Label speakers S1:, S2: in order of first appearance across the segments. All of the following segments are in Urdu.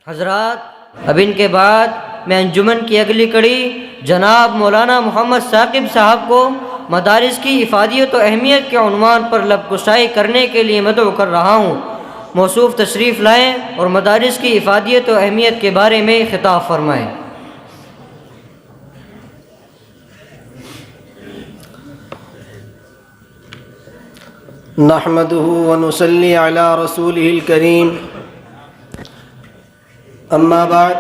S1: حضرات، اب ان کے بعد میں انجمن کی اگلی کڑی جناب مولانا محمد ثاقب صاحب کو مدارس کی افادیت و اہمیت کے عنوان پر لب کشائی کرنے کے لیے مدعو کر رہا ہوں۔ موصوف تشریف لائیں اور مدارس کی افادیت و اہمیت کے بارے میں خطاب فرمائیں۔
S2: نحمده ونصلي على رسوله الكريم، أما بعد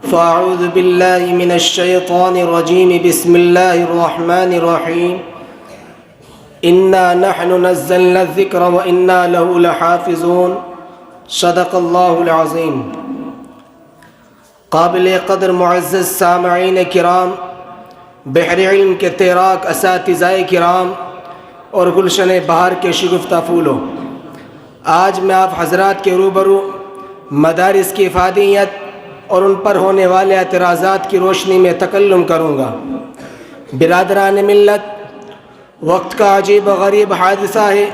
S2: فأعوذ بالله من الشيطان الرجيم، بسم الله الرحمن الرحيم، إنا نحن نزلنا الذكر وإنا له لحافظون، صدق الله العظيم۔ قابل قدر معزز سامعین کرام، بحر علم کے تیراک اساتذہ کرام اور گلشن بہار کے شگفتہ پھولوں، آج میں آپ حضرات کے روبرو مدارس کی افادیت اور ان پر ہونے والے اعتراضات کی روشنی میں تکلم کروں گا۔ برادران ملت، وقت کا عجیب و غریب حادثہ ہے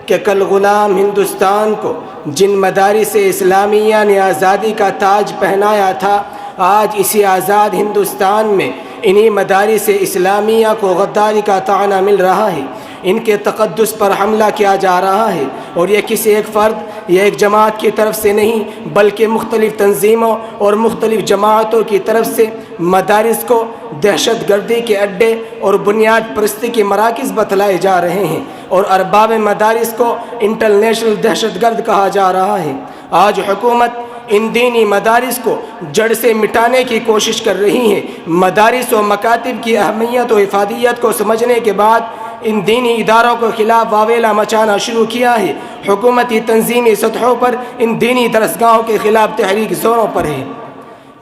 S2: کہ کل غلام ہندوستان کو جن مدارس اسلامیہ نے آزادی کا تاج پہنایا تھا، آج اسی آزاد ہندوستان میں انہی مدارس اسلامیہ کو غداری کا طعنہ مل رہا ہے، ان کے تقدس پر حملہ کیا جا رہا ہے، اور یہ کسی ایک فرد یا ایک جماعت کی طرف سے نہیں بلکہ مختلف تنظیموں اور مختلف جماعتوں کی طرف سے مدارس کو دہشت گردی کے اڈے اور بنیاد پرستی کے مراکز بتلائے جا رہے ہیں، اور ارباب مدارس کو انٹرنیشنل دہشت گرد کہا جا رہا ہے۔ آج حکومت ان دینی مدارس کو جڑ سے مٹانے کی کوشش کر رہی ہے۔ مدارس و مکاتب کی اہمیت و افادیت کو سمجھنے کے بعد ان دینی اداروں کے خلاف واویلا مچانا شروع کیا ہے۔ حکومتی تنظیمی سطحوں پر ان دینی درسگاہوں کے خلاف تحریک زوروں پر ہے۔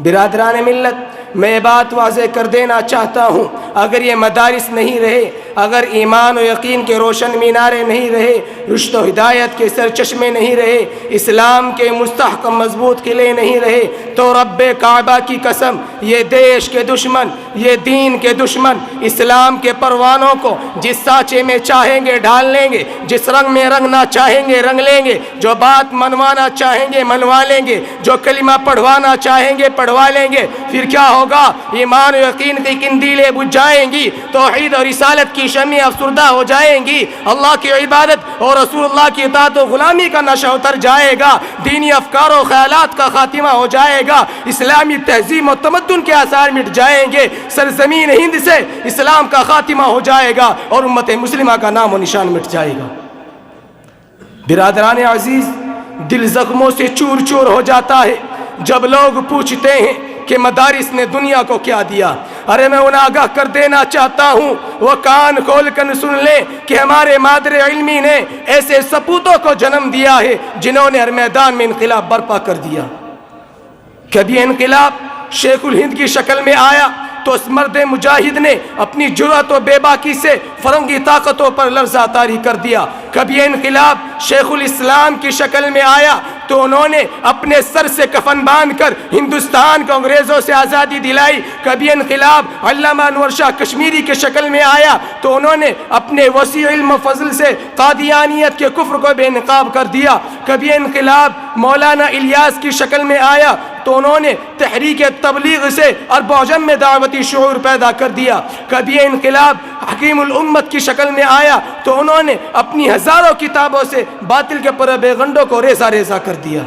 S2: برادران ملت، میں یہ بات واضح کر دینا چاہتا ہوں، اگر یہ مدارس نہیں رہے، اگر ایمان و یقین کے روشن مینارے نہیں رہے، رشد و ہدایت کے سرچشمے نہیں رہے، اسلام کے مستحکم مضبوط قلعے نہیں رہے، تو رب کعبہ کی قسم، یہ دیش کے دشمن، یہ دین کے دشمن اسلام کے پروانوں کو جس سانچے میں چاہیں گے ڈال لیں گے، جس رنگ میں رنگنا چاہیں گے رنگ لیں گے، جو بات منوانا چاہیں گے منوا لیں گے، جو کلمہ پڑھوانا چاہیں گے پڑھوا لیں گے۔ پھر کیا ہوگا؟ ایمان و یقین کی قندیلیں بجھ جائیں گی، توحید اور رسالت کی شمع افسردہ ہو جائیں گی، اللہ کی عبادت اور رسول اللہ کی اطاعت و غلامی کا نشہ اتر جائے گا، دینی افکار و خیالات کا خاتمہ ہو جائے گا، اسلامی تہذیب و تمدن کے آثار مٹ جائیں گے، سرزمین ہند سے اسلام کا خاتمہ ہو جائے گا اور امت مسلمہ کا نام و نشان مٹ جائے گا۔ برادران عزیز، دل زخموں سے چور چور ہو جاتا ہے جب لوگ پوچھتے ہیں کہ مدارس نے دنیا کو کیا دیا۔ ارے میں انہیں آگاہ کر دینا چاہتا ہوں، وہ کان کھول کر سن لیں کہ ہمارے مادر علمی نے ایسے سپوتوں کو جنم دیا ہے جنہوں نے ہر میدان میں انقلاب برپا کر دیا۔ کبھی انقلاب شیخ الہند کی شکل میں آیا تو اس مرد مجاہد نے اپنی جرأت و بے باکی سے فرنگی طاقتوں پر لرزہ طاری کر دیا۔ کبھی انقلاب شیخ الاسلام کی شکل میں آیا تو انہوں نے اپنے سر سے کفن باندھ کر ہندوستان کو انگریزوں سے آزادی دلائی۔ کبھی انقلاب علامہ انور شاہ کشمیری کی شکل میں آیا تو انہوں نے اپنے وسیع علم و فضل سے قادیانیت کے کفر کو بے نقاب کر دیا۔ کبھی انقلاب مولانا الیاس کی شکل میں آیا تو انہوں نے تحریک تبلیغ سے ارب و عجم میں دعوتی شعور پیدا کر دیا۔ کبھی انقلاب حکیم الامت کی شکل میں آیا تو انہوں نے اپنی ہزاروں کتابوں سے باطل کے پروپیگنڈوں کو ریزہ ریزہ کر دیا۔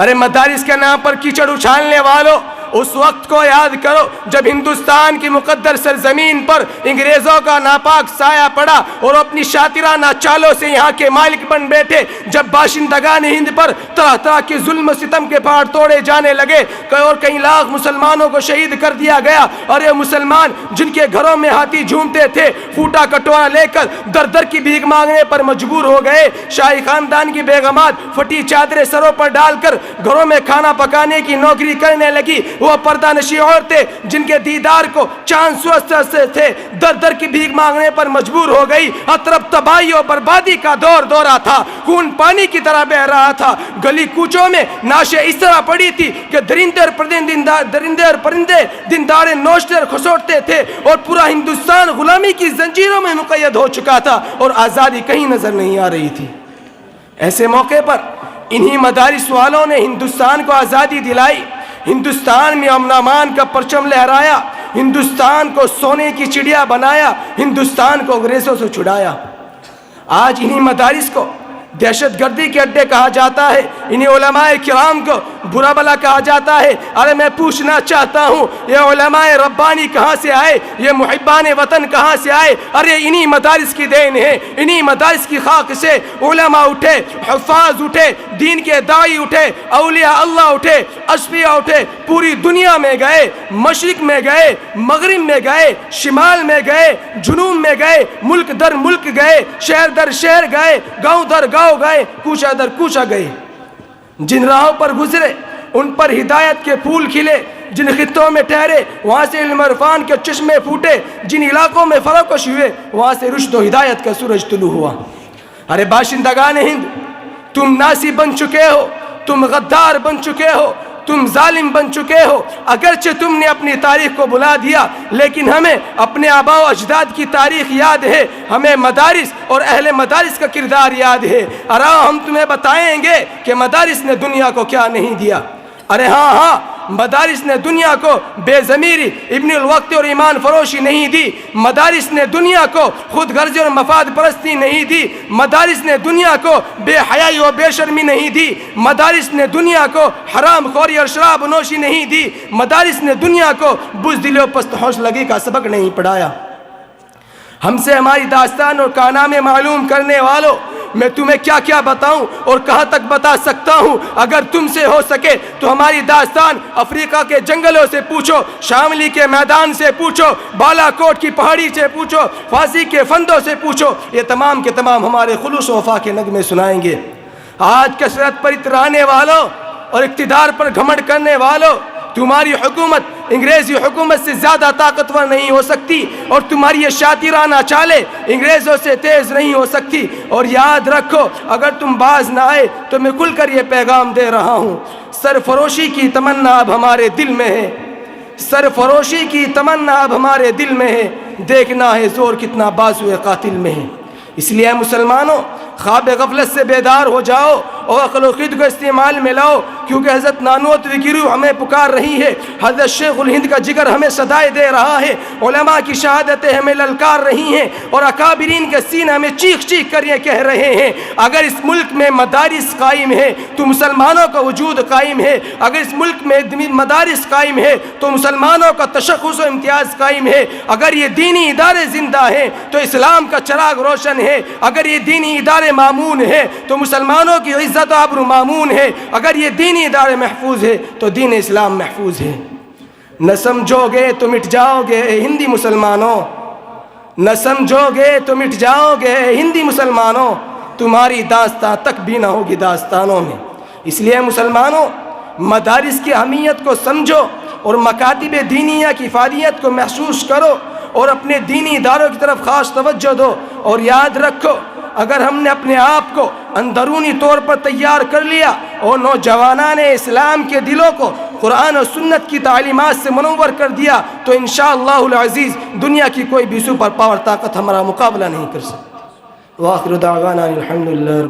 S2: ارے مدارس کے نام پر کیچڑ اچھالنے والوں، اس وقت کو یاد کرو جب ہندوستان کی مقدر سرزمین پر انگریزوں کا ناپاک سایہ پڑا اور اپنی شاطرانہ چالوں سے یہاں کے مالک بن بیٹھے، جب باشندگان ہند پر طرح طرح کے ظلم و ستم کے پہاڑ توڑے جانے لگے اور کئی لاکھ مسلمانوں کو شہید کر دیا گیا، اور یہ مسلمان جن کے گھروں میں ہاتھی جھومتے تھے پھوٹا کٹورا لے کر در در کی بھیک مانگنے پر مجبور ہو گئے۔ شاہی خاندان کی بیگمات پھٹی چادریں سروں پر ڈال کر گھروں میں کھانا پکانے کی نوکری کرنے لگی۔ وہ پردہ نشی عورتیں جن کے دیدار کو چاند سوچتے تھے در در کی بھیک مانگنے پر مجبور ہو گئی۔ اطرف تباہی و بربادی کا دور دورہ تھا، خون پانی کی طرح بہ رہا تھا۔ گلی کوچوں میں ناشے اس طرح پڑی تھی کہ درندے اور پرندے دیندار نوشتے اور کھسوٹتے تھے، اور پورا ہندوستان غلامی کی زنجیروں میں مقید ہو چکا تھا اور آزادی کہیں نظر نہیں آ رہی تھی۔ ایسے موقع پر انہی مدارس والوں نے ہندوستان کو آزادی دلائی، ہندوستان میں امن امان کا پرچم لہرایا، ہندوستان کو سونے کی چڑیا بنایا، ہندوستان کو انگریزوں سے چھڑایا۔ آج انہی مدارس کو دہشت گردی کے اڈے کہا جاتا ہے، انہی علماء کرام کو برا بلا کہا جاتا ہے۔ ارے میں پوچھنا چاہتا ہوں، یہ علماء ربانی کہاں سے آئے؟ یہ محبان وطن کہاں سے آئے؟ ارے انہی مدارس کی دین ہے، انہی مدارس کی خاک سے علماء اٹھے، حفاظ اٹھے، دین کے داعی اٹھے، اولیاء اللہ اٹھے، اشفیاء اٹھے، پوری دنیا میں گئے، مشرق میں گئے، مغرب میں گئے، شمال میں گئے، جنوب میں گئے، ملک در ملک گئے، شہر در شہر گئے، گاؤں در گاؤں گئے، کوچہ در کوچہ گئے۔ جن راہوں پر گزرے ان پر ہدایت کے پھول کھلے، جن خطوں میں ٹھہرے وہاں سے علم عرفان کے چشمے پھوٹے، جن علاقوں میں فروکش ہوئے وہاں سے رشد و ہدایت کا سورج طلوع ہوا۔ ارے باشندگان ہند، تم ناسی بن چکے ہو، تم غدار بن چکے ہو، تم ظالم بن چکے ہو۔ اگرچہ تم نے اپنی تاریخ کو بلا دیا، لیکن ہمیں اپنے آباء و اجداد کی تاریخ یاد ہے، ہمیں مدارس اور اہل مدارس کا کردار یاد ہے۔ ہم تمہیں بتائیں گے کہ مدارس نے دنیا کو کیا نہیں دیا۔ ارے ہاں، مدارس نے دنیا کو بے ضمیری، ابن الوقت اور ایمان فروشی نہیں دی۔ مدارس نے دنیا کو خود غرضی اور مفاد پرستی نہیں دی۔ مدارس نے دنیا کو بے حیائی اور بے شرمی نہیں دی۔ مدارس نے دنیا کو حرام خوری اور شراب نوشی نہیں دی۔ مدارس نے دنیا کو بزدلی و پست حوصلگی کا سبق نہیں پڑھایا۔ ہم سے ہماری داستان اور کارنامے معلوم کرنے والوں، میں تمہیں کیا کیا بتاؤں اور کہاں تک بتا سکتا ہوں؟ اگر تم سے ہو سکے تو ہماری داستان افریقہ کے جنگلوں سے پوچھو، شاملی کے میدان سے پوچھو، بالا کوٹ کی پہاڑی سے پوچھو، فاسی کے فندوں سے پوچھو، یہ تمام کے تمام ہمارے خلوص و وفا کے نغمے سنائیں گے۔ آج کثرت پر اترانے والوں اور اقتدار پر گھمنڈ کرنے والوں، تمہاری حکومت انگریزی حکومت سے زیادہ طاقتور نہیں ہو سکتی، اور تمہاری یہ شاطرانہ چالیں انگریزوں سے تیز نہیں ہو سکتی۔ اور یاد رکھو، اگر تم باز نہ آئے تو میں کھل کر یہ پیغام دے رہا ہوں، سرفروشی کی تمنا اب ہمارے دل میں ہے، سرفروشی کی تمنا اب ہمارے دل میں ہے، دیکھنا ہے زور کتنا بازوئے قاتل میں ہے۔ اس لیے مسلمانوں، خواب غفلت سے بیدار ہو جاؤ اور عقل و خرد کو استعمال میں لاؤ، کیونکہ حضرت نانوتوی کی روح ہمیں پکار رہی ہے، حضرت شیخ الہند کا جگر ہمیں صدائے دے رہا ہے، علماء کی شہادتیں ہمیں للکار رہی ہیں، اور اکابرین کے سینہ ہمیں چیخ چیخ کر یہ کہہ رہے ہیں، اگر اس ملک میں مدارس قائم ہے تو مسلمانوں کا وجود قائم ہے، اگر اس ملک میں مدارس قائم ہے تو مسلمانوں کا تشخص و امتیاز قائم ہے، اگر یہ دینی ادارے زندہ ہیں تو اسلام کا چراغ روشن ہے، اگر یہ دینی ادارے مامون ہے تو مسلمانوں کی عزت و آبرو مامون ہے، اگر یہ دینی ادارے محفوظ ہے تو دین اسلام محفوظ ہے۔ نہ سمجھو گے تو مٹ جاؤ گے اے ہندی مسلمانوں، نہ سمجھو گے تو مٹ جاؤ گے اے ہندی مسلمانوں، تمہاری داستان تک بھی نہ ہوگی داستانوں میں۔ اس لیے مسلمانوں، مدارس کی اہمیت کو سمجھو اور مکاتب دینیہ کی افادیت کو محسوس کرو، اور اپنے دینی اداروں کی طرف خاص توجہ دو، اور یاد رکھو، اگر ہم نے اپنے آپ کو اندرونی طور پر تیار کر لیا اور نوجوانان اسلام کے دلوں کو قرآن و سنت کی تعلیمات سے منور کر دیا تو انشاءاللہ العزیز دنیا کی کوئی بھی سپر پاور طاقت ہمارا مقابلہ نہیں کر سکتی۔ وآخر دعوانا الحمدللہ۔